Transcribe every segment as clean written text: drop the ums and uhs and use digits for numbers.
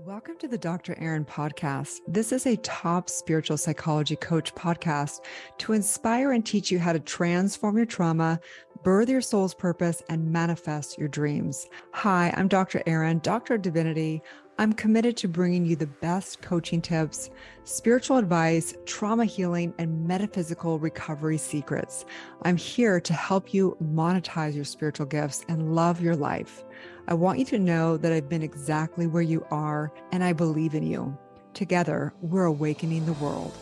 Welcome to the Dr. Erin podcast. This is a top spiritual psychology coach podcast to inspire and teach you how to transform your trauma, birth your soul's purpose, and manifest your dreams. Hi, I'm Dr. Erin, Doctor of Divinity. I'm committed to bringing you the best coaching tips, spiritual advice, trauma healing, and metaphysical recovery secrets. I'm here to help you monetize your spiritual gifts and love your life. I want you to know that I've been exactly where you are, and I believe in you. Together, we're awakening the world.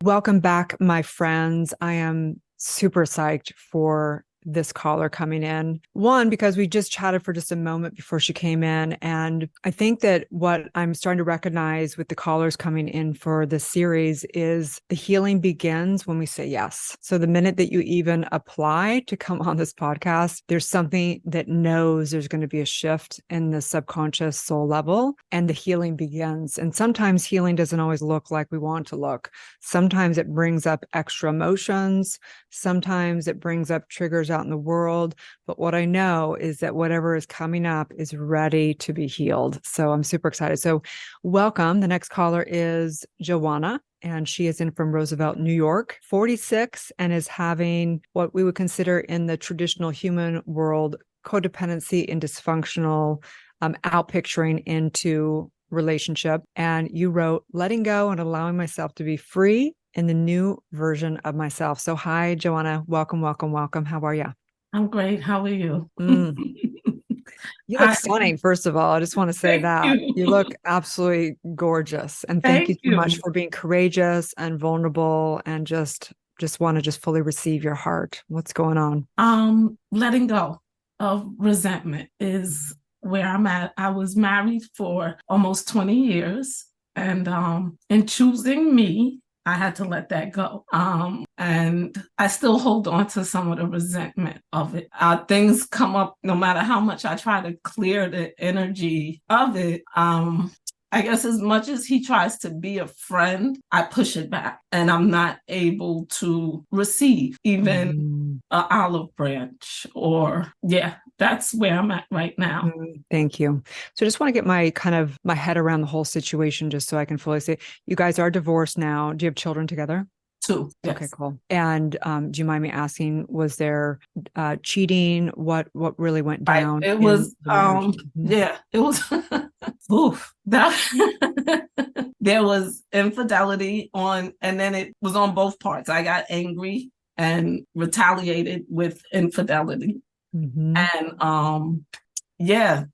Welcome back, my friends. I am super psyched for this caller coming in. One, because we just chatted for just a moment before she came in. And I think that what I'm starting to recognize with the callers coming in for this series is the healing begins when we say yes. So the minute that you even apply to come on this podcast, there's something that knows there's going to be a shift in the subconscious soul level, and the healing begins. And sometimes healing doesn't always look like we want to look. Sometimes it brings up extra emotions. Sometimes it brings up triggers out in the world. But what I know is that whatever is coming up is ready to be healed. So I'm super excited. So welcome. The next caller is Jawana, and she is in from Roosevelt, New York, 46, and is having what we would consider in the traditional human world codependency and dysfunctional outpicturing into relationship. And you wrote, letting go and allowing myself to be free in the new version of myself. So hi, Jawana. Welcome, welcome, welcome. How are you? I'm great. How are you? You look stunning, first of all. I just want to say that. You. You look absolutely gorgeous. And thank you Thank so much you. for being courageous and vulnerable and just want to just fully receive your heart. What's going on? Letting go of resentment is where I'm at. I was married for almost 20 years, and in choosing me, I had to let that go. And I still hold on to some of the resentment of it. Things come up no matter how much I try to clear the energy of it. I guess as much as he tries to be a friend, I push it back, and I'm not able to receive even an olive branch that's where I'm at right now. Thank you. So I just want to get my head around the whole situation just so I can fully say, you guys are divorced now. Do you have children together? 2. Yes. Okay, cool. And do you mind me asking, was there cheating? What really went down? It was it was oof. There was infidelity on, and then it was on both parts. I got angry and retaliated with infidelity. And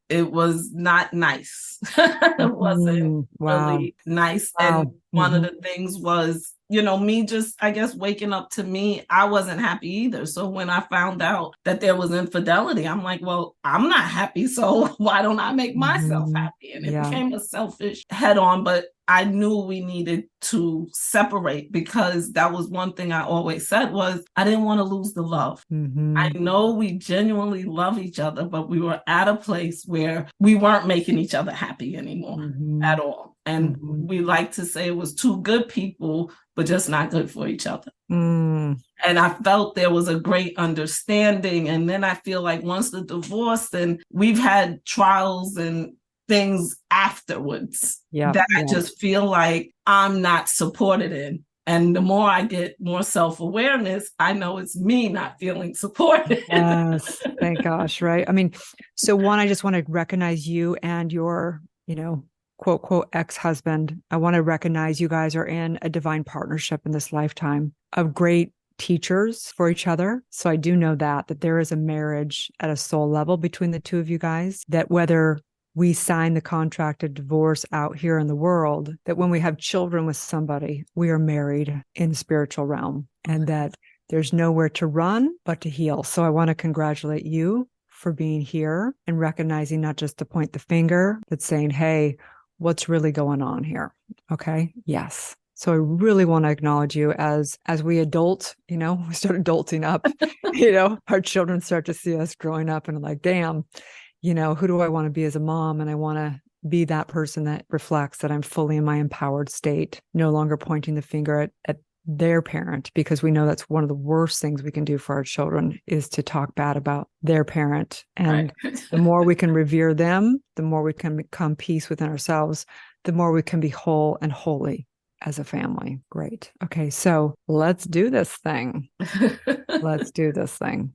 it was not nice. It wasn't really nice. Wow. And one of the things was, me just, I guess, waking up to me, I wasn't happy either. So when I found out that there was infidelity, I'm like, well, I'm not happy. So why don't I make myself happy? And it became a selfish head on, but I knew we needed to separate, because that was one thing I always said was I didn't want to lose the love. I know we genuinely love each other, but we were at a place where we weren't making each other happy anymore at all. And we like to say it was two good people, but just not good for each other. And I felt there was a great understanding. And then I feel like once the divorce, then we've had trials and things afterwards that I just feel like I'm not supported in. And the more I get more self-awareness, I know it's me not feeling supported. Yes, thank gosh, right? I mean, so one, I just want to recognize you and your, quote, quote, ex-husband. I want to recognize you guys are in a divine partnership in this lifetime of great teachers for each other. So I do know that there is a marriage at a soul level between the two of you guys, that whether we sign the contract of divorce out here in the world, that when we have children with somebody, we are married in the spiritual realm, and that there's nowhere to run but to heal. So I want to congratulate you for being here and recognizing not just to point the finger, but saying, hey, what's really going on here? Okay. Yes. So I really want to acknowledge you as we adult, we start adulting up, our children start to see us growing up and like, damn, who do I want to be as a mom? And I want to be that person that reflects that I'm fully in my empowered state, no longer pointing the finger at their parent, because we know that's one of the worst things we can do for our children is to talk bad about their parent. And Right. the more we can revere them, the more we can become peace within ourselves, the more we can be whole and holy as a family. Great. Okay, so let's do this thing. Let's do this thing.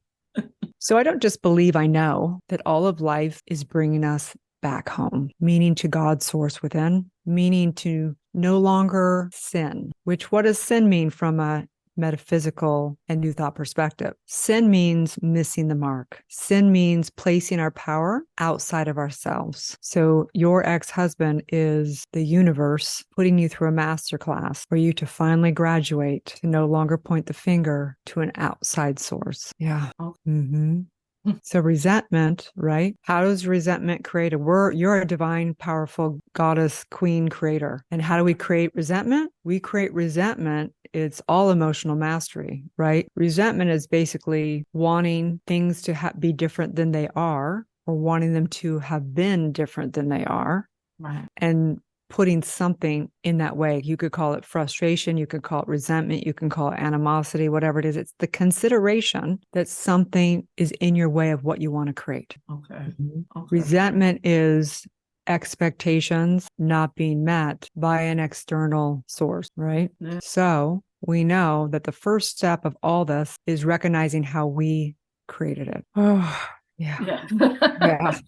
So I don't just believe, I know that all of life is bringing us back home, meaning to God's source within, meaning to no longer sin, which what does sin mean from a metaphysical and new thought perspective? Sin means missing the mark. Sin means placing our power outside of ourselves. So your ex-husband is the universe putting you through a masterclass for you to finally graduate, to no longer point the finger to an outside source. Yeah. Mm-hmm. So resentment, right? How does resentment create you're a divine, powerful goddess, queen creator. And how do we create resentment? We create resentment. It's all emotional mastery, right? Resentment is basically wanting things to be different than they are, or wanting them to have been different than they are. Right. And putting something in that way. You could call it frustration, you could call it resentment, you can call it animosity, whatever it is. It's the consideration that something is in your way of what you want to create. Okay. Mm-hmm. Resentment is expectations not being met by an external source, right? Yeah. So we know that the first step of all this is recognizing how we created it. Oh, yeah. Yeah.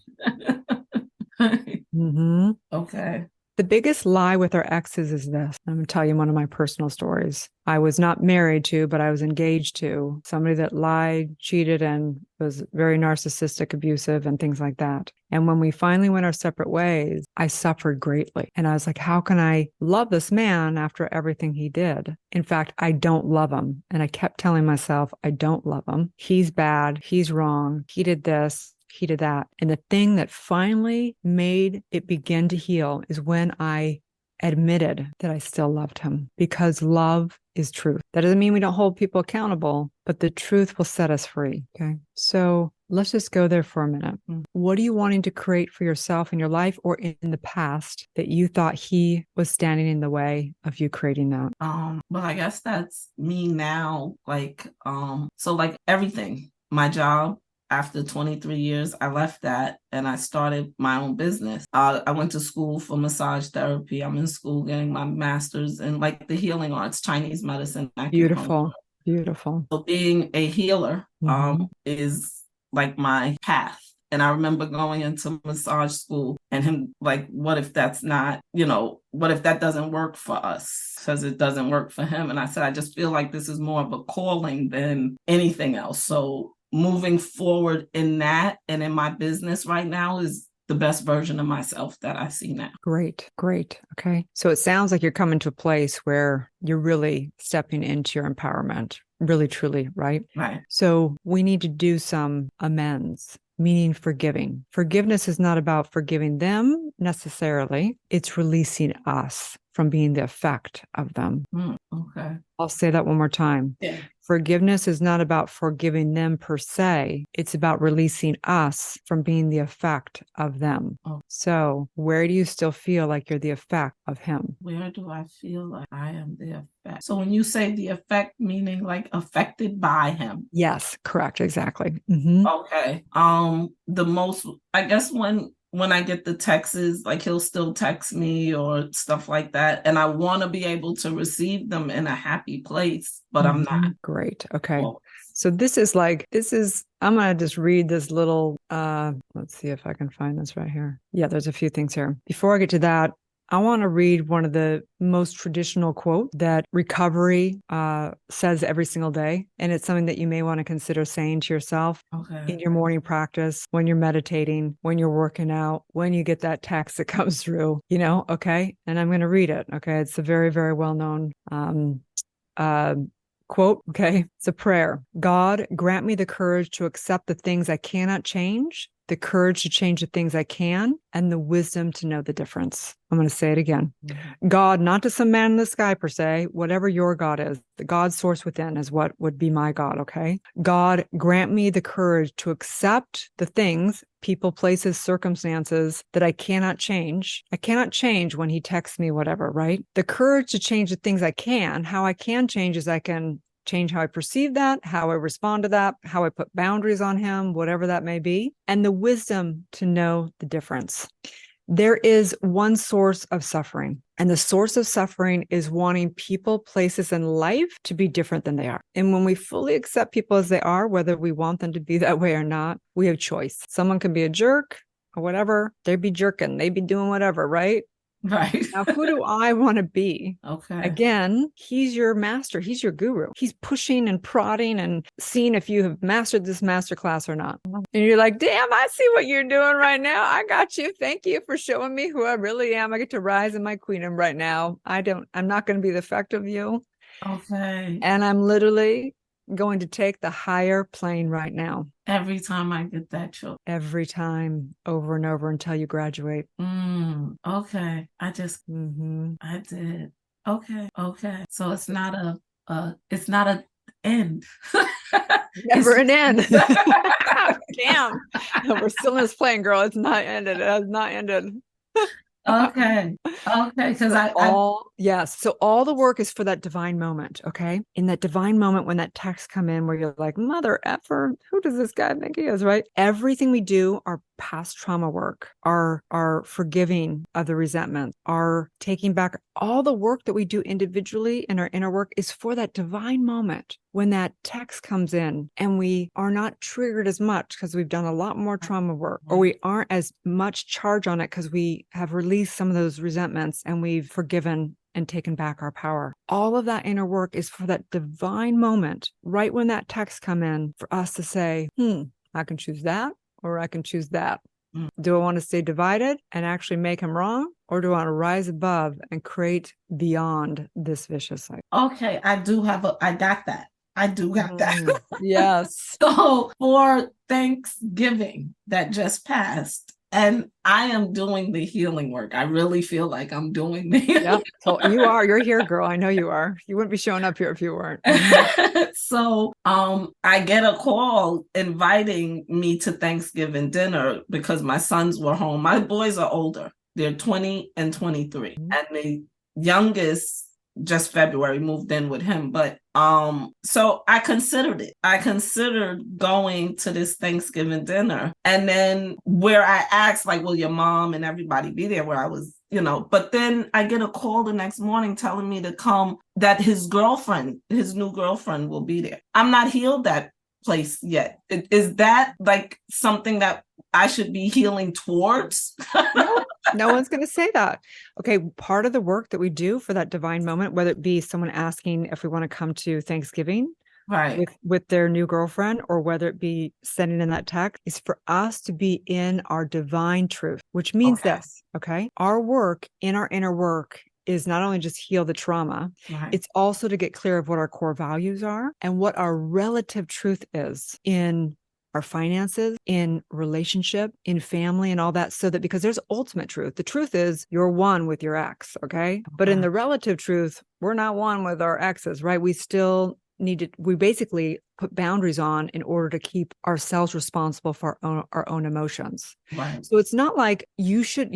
Mm-hmm. Okay. The biggest lie with our exes is this. I'm going to tell you one of my personal stories. I was not married to, but I was engaged to somebody that lied, cheated, and was very narcissistic, abusive, and things like that. And when we finally went our separate ways, I suffered greatly. And I was like, how can I love this man after everything he did? In fact, I don't love him. And I kept telling myself, I don't love him. He's bad. He's wrong. He did this. He did that. And the thing that finally made it begin to heal is when I admitted that I still loved him, because love is truth. That doesn't mean we don't hold people accountable, but the truth will set us free. Okay. So let's just go there for a minute. What are you wanting to create for yourself in your life or in the past that you thought he was standing in the way of you creating that? Well, I guess that's me now. So like everything, my job. After 23 years, I left that and I started my own business. I went to school for massage therapy. I'm in school getting my master's in like the healing arts, Chinese medicine. Beautiful. Beautiful. So being a healer is like my path. And I remember going into massage school and him like, what if that's not, what if that doesn't work for us? Because it doesn't work for him. And I said, I just feel like this is more of a calling than anything else. So moving forward in that and in my business right now is the best version of myself that I see now. Great. Okay. So it sounds like you're coming to a place where you're really stepping into your empowerment, really, truly, right? Right. So we need to do some amends, meaning forgiving. Forgiveness is not about forgiving them necessarily. It's releasing us from being the effect of them. Okay. I'll say that one more time. Yeah. Forgiveness is not about forgiving them per se. It's about releasing us from being the effect of them. Oh. So where do you still feel like you're the effect of him? Where do I feel like I am the effect? So when you say the effect, meaning like affected by him? Yes, correct. Exactly. Mm-hmm. Okay. The most, I guess when I get the texts, like he'll still text me or stuff like that. And I want to be able to receive them in a happy place, but I'm not. Great. Okay. Well, so I'm going to just read this little, let's see if I can find this right here. Yeah, there's a few things here. Before I get to that, I want to read one of the most traditional quote that recovery says every single day. And it's something that you may want to consider saying to yourself in your morning practice, when you're meditating, when you're working out, when you get that text that comes through, okay? And I'm going to read it. Okay. It's a very, very well-known quote. Okay. It's a prayer. God, grant me the courage to accept the things I cannot change, the courage to change the things I can, and the wisdom to know the difference. I'm going to say it again. God, not to some man in the sky per se, whatever your God is, the God source within is what would be my God, okay? God, grant me the courage to accept the things, people, places, circumstances that I cannot change. I cannot change when he texts me, whatever, right? The courage to change the things I can. How I can change is I can change how I perceive that, how I respond to that, how I put boundaries on him, whatever that may be, and the wisdom to know the difference. There is one source of suffering, and the source of suffering is wanting people, places, and life to be different than they are. And when we fully accept people as they are, whether we want them to be that way or not, we have choice. Someone can be a jerk or whatever. They'd be jerking. They'd be doing whatever, right? Right. Now, who do I want to be? Okay. Again, he's your master. He's your guru. He's pushing and prodding and seeing if you have mastered this master class or not. And you're like, damn, I see what you're doing right now. I got you. Thank you for showing me who I really am. I get to rise in my queendom right now. I'm not going to be the effect of you. Okay. And I'm literally going to take the higher plane right now. Every time I get that choice. Every time, over and over until you graduate. Okay. I did. Okay. So it's not an end. Never an end. Damn. No, we're still in this plane, girl. It's not ended. It has not ended. Okay. Because yes. So all the work is for that divine moment. Okay. In that divine moment, when that text come in where you're like, mother effer, who does this guy think he is? Right. Everything we do, our past trauma work, our forgiving of the resentment, our taking back, all the work that we do individually in our inner work is for that divine moment when that text comes in and we are not triggered as much because we've done a lot more trauma work, or we aren't as much charge on it because we have released some of those resentments and we've forgiven and taken back our power. All of that inner work is for that divine moment, right when that text come in, for us to say, I can choose that, or I can choose that. Do I want to stay divided and actually make him wrong? Or do I want to rise above and create beyond this vicious cycle? Okay, I got that. I do got that. Yes. So for Thanksgiving that just passed, and I am doing the healing work. I really feel like I'm doing the Yep. So you are. You're here, girl. I know you are. You wouldn't be showing up here if you weren't. So I get a call inviting me to Thanksgiving dinner because my sons were home. My boys are older. They're 20 and 23. And the youngest just February moved in with him. But so I considered it. I considered going to this Thanksgiving dinner. And then where I asked, like, will your mom and everybody be there, where I was, but then I get a call the next morning telling me to come, that his new girlfriend will be there. I'm not healed that place yet. Is that like something that I should be healing towards? No one's going to say that. Okay. Part of the work that we do for that divine moment, whether it be someone asking if we want to come to Thanksgiving right with their new girlfriend, or whether it be sending in that text, is for us to be in our divine truth, which means this. Okay. Our work in our inner work is not only just heal the trauma, it's also to get clear of what our core values are and what our relative truth is in our finances, in relationship, in family, and all that. So that, because there's ultimate truth. The truth is you're one with your ex. Okay. But in the relative truth, we're not one with our exes, right? We still we basically put boundaries on in order to keep ourselves responsible for our own emotions. Right. So it's not like you should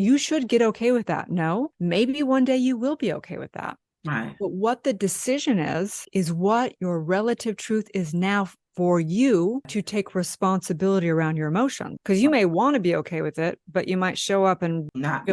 get okay with that. No, maybe one day you will be okay with that. Right. But what the decision is what your relative truth is now for you to take responsibility around your emotion. Because you may want to be okay with it, but you might show up and not be,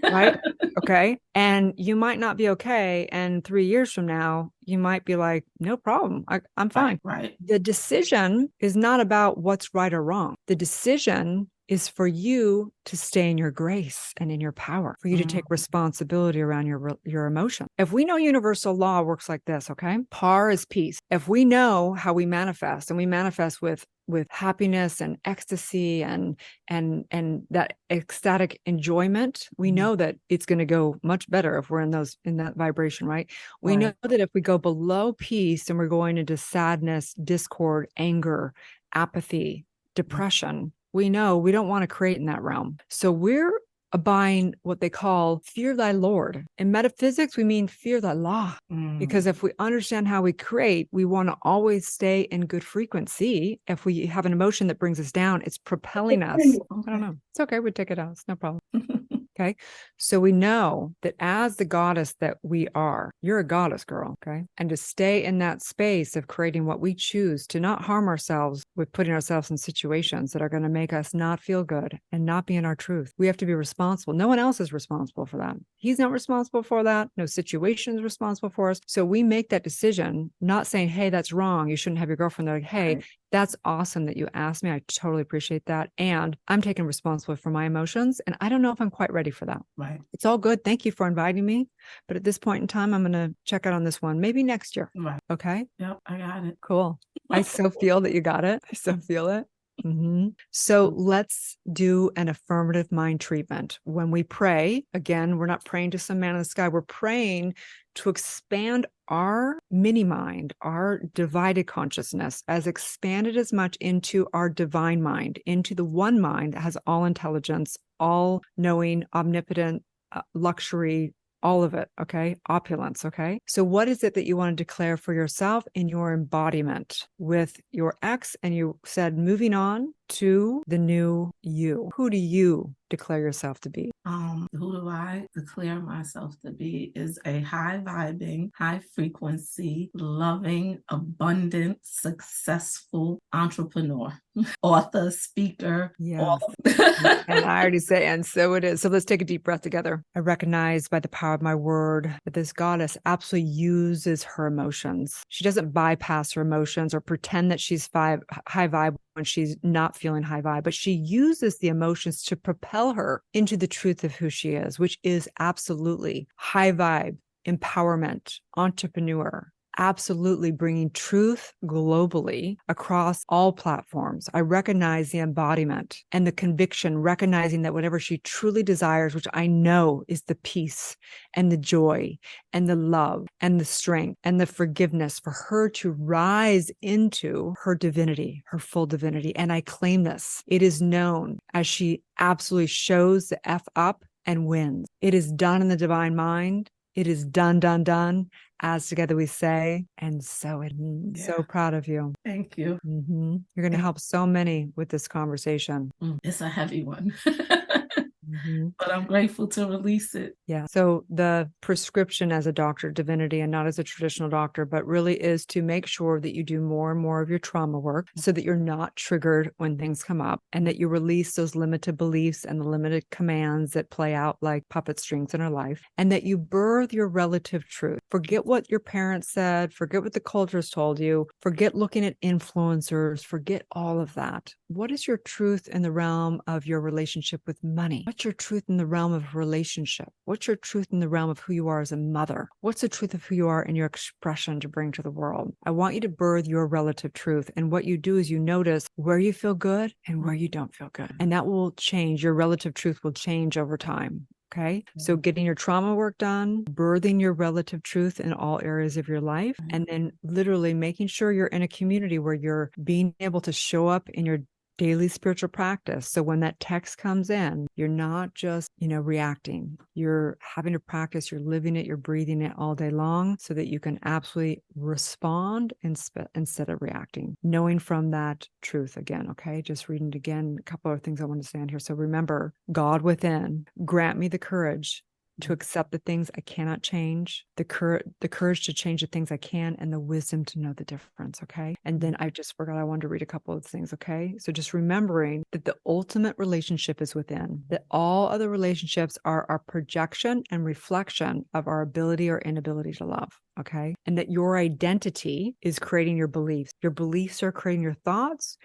right? Okay. And you might not be okay. And 3 years from now, you might be like, no problem. I'm fine. Right. The decision is not about what's right or wrong. The decision is for you to stay in your grace and in your power, for you to take responsibility around your emotion. If we know universal law works like this, okay? Par is peace. If we know how we manifest, and we manifest with happiness and ecstasy and that ecstatic enjoyment, we know that it's going to go much better if we're in that vibration, right? We know that if we go below peace and we're going into sadness, discord, anger, apathy, depression, we know we don't want to create in that realm. So we're abiding what they call fear thy Lord. In metaphysics, we mean fear thy law. Because if we understand how we create, we want to always stay in good frequency. If we have an emotion that brings us down, it's propelling us. Okay. I don't know. It's okay. We take it out. It's no problem. Okay. So we know that as the goddess that we are, you're a goddess, girl. Okay. And to stay in that space of creating what we choose, to not harm ourselves with putting ourselves in situations that are going to make us not feel good and not be in our truth. We have to be responsible. No one else is responsible for that. He's not responsible for that. No situation is responsible for us. So we make that decision, not saying, hey, that's wrong. You shouldn't have your girlfriend. They're like, hey, right. That's awesome that you asked me. I totally appreciate that. And I'm taking responsibility for my emotions. And I don't know if I'm quite ready for that. Right. It's all good. Thank you for inviting me. But at this point in time, I'm going to check out on this one. Maybe next year. Right. Okay. Yep. I got it. Cool. I so feel that you got it. I so feel it. So let's do an affirmative mind treatment. When we pray, again, we're not praying to some man in the sky. We're praying to expand our mini mind, our divided consciousness, as expanded as much into our divine mind, into the one mind that has all intelligence, all knowing, omnipotent, luxury, all of it. Okay. Opulence. Okay. So what is it that you want to declare for yourself in your embodiment with your ex? And you said, moving on to the new you. Who do you declare yourself to be? Who do I declare myself to be is a high vibing, high frequency, loving, abundant, successful entrepreneur, author, speaker. Yes. And I already say, and so it is. So let's take a deep breath together. I recognize by the power of my word that this goddess absolutely uses her emotions. She doesn't bypass her emotions or pretend that she's high vibe when she's not feeling high vibe, but she uses the emotions to propel her into the truth of who she is, which is absolutely high vibe, empowerment, entrepreneur, absolutely bringing truth globally across all platforms. I recognize the embodiment and the conviction, recognizing that whatever she truly desires, which I know is the peace and the joy and the love and the strength and the forgiveness for her to rise into her divinity, her full divinity. And I claim this. It is known as she absolutely shows the F up and wins. It is done in the divine mind. It is done, done, done. As together we say, and so it is. Yeah. So proud of you. Thank you. You're going to help so many with this conversation. It's a heavy one. But I'm grateful to release it. Yeah. So the prescription as a doctor of divinity, and not as a traditional doctor, but really is to make sure that you do more and more of your trauma work so that you're not triggered when things come up, and that you release those limited beliefs and the limited commands that play out like puppet strings in our life, and that you birth your relative truth. Forget what your parents said, forget what the culture's told you, forget looking at influencers, forget all of that. What is your truth in the realm of your relationship with money? What's your truth in the realm of relationship? What's your truth in the realm of who you are as a mother? What's the truth of who you are in your expression to bring to the world? I want you to birth your relative truth. And what you do is you notice where you feel good and where you don't feel good. And that will change. Your relative truth will change over time. Okay. So getting your trauma work done, birthing your relative truth in all areas of your life, and then literally making sure you're in a community where you're being able to show up in your daily spiritual practice. So when that text comes in, you're not just, reacting. You're having to practice, you're living it, you're breathing it all day long so that you can absolutely respond instead of reacting. Knowing from that truth again, okay? Just reading it again, a couple of things I want to say on here. So remember, God within, grant me the courage to accept the things I cannot change, the courage to change the things I can, and the wisdom to know the difference, okay? And then I just forgot I wanted to read a couple of things, okay? So just remembering that the ultimate relationship is within, that all other relationships are our projection and reflection of our ability or inability to love, okay? And that your identity is creating your beliefs. Your beliefs are creating your thoughts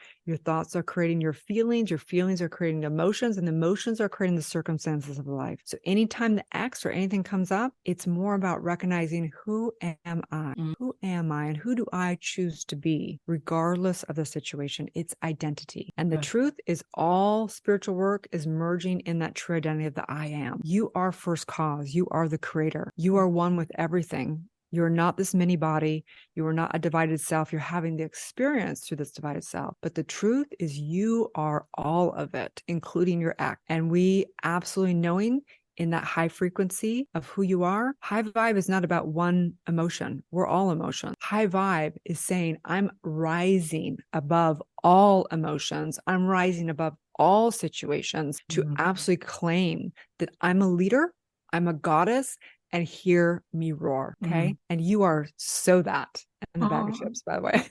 are creating your feelings are creating the emotions, and the emotions are creating the circumstances of life. So anytime the X or anything comes up, it's more about recognizing who am I? Who am I and who do I choose to be regardless of the situation? It's identity. And the truth is all spiritual work is merging in that true identity of the I am. You are first cause. You are the creator. You are one with everything. You're not this mini body. You are not a divided self. You're having the experience through this divided self. But the truth is you are all of it, including your ex. And we absolutely knowing in that high frequency of who you are. High vibe is not about one emotion. We're all emotions. High vibe is saying, I'm rising above all emotions. I'm rising above all situations to absolutely claim that I'm a leader, I'm a goddess, and hear me roar. Okay. And you are so that. And the bag of chips, by the way.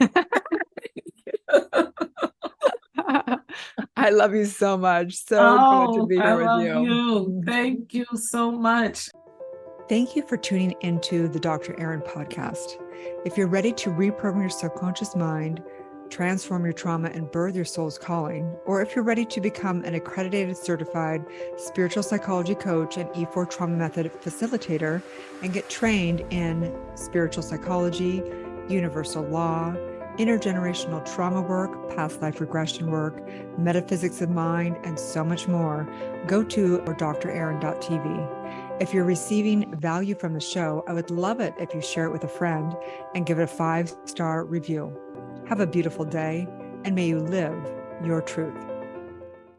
I love you so much. So good to be I here with love you. you. Thank you so much. Thank you for tuning into the Dr. Erin podcast. If you're ready to reprogram your subconscious mind, transform your trauma, and birth your soul's calling, or if you're ready to become an accredited certified spiritual psychology coach and E4 trauma method facilitator and get trained in spiritual psychology, universal law, intergenerational trauma work, past life regression work, metaphysics of mind, and so much more, go to drerin.tv. If you're receiving value from the show, I would love it if you share it with a friend and give it a 5-star review. Have a beautiful day, and may you live your truth.